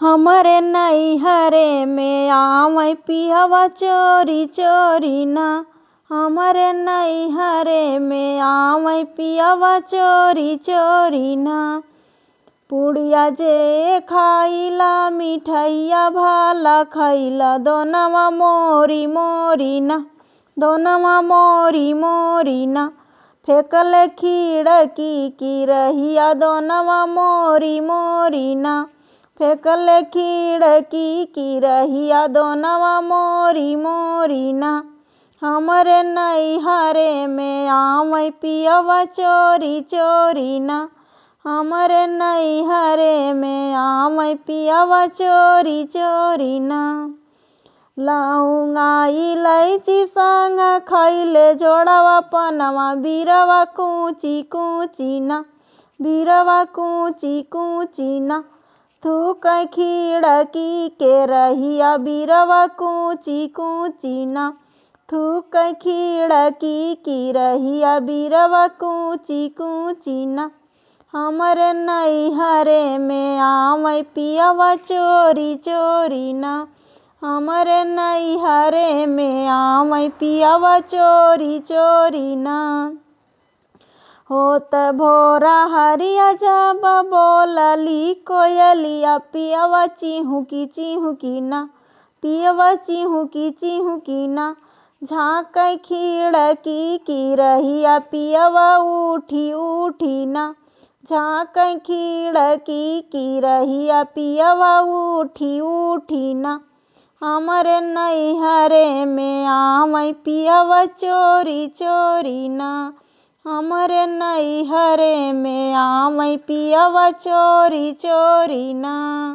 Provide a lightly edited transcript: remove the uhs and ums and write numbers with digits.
हमरे नैहरे में आवै पियवा चोरी चोरी ना। हमरे नैहरे में आवै पियवा चोरी चोरी ना। पुड़िया जे खाइला मिठैया भाला खैला दोनवा मोरी मोरी ना। दोनवा मोरी मोरी ना। फेंकले खिड़की की रहिया दोनवा मोरी मोरी ना। फेंकले खिड़की की रहिया दोनवा मोरी मोरी ना। हमरे नैहरे में आवै पियवा चोरी चोरी ना। हमरे नैहरे में आवै पियवा चोरी चोरी ना। लौंगा इलायची संग खैले जोड़वा पनवा बीरवा कूची कूची ना। बीरवा कूची कूची ना। थूक खिड़की के रहिया बीरवा कूची कूची ना। थूक खिड़की की रहिया बीरवा कूची कूची ना। हमरे नैहरे में आवै पियवा चोरी चोरी ना। हमरे नैहरे में आवै पियवा चोरी चोरी ना। होत भोरा हरिया जब बोलली कोयलिया पियवा चिहुकी चिहुकी ना। पियवा चिहुकी चिहुकी ना। झाँकै खिड़की की रहिया पियवा उठी उठी ना। झाँकै खिड़की की रहिया पियवा उठी उठी ना। हमरे नैहरे में आवै पियवा चोरी चोरी ना। हमरे नैहरे में आवै पियवा चोरी चोरी ना।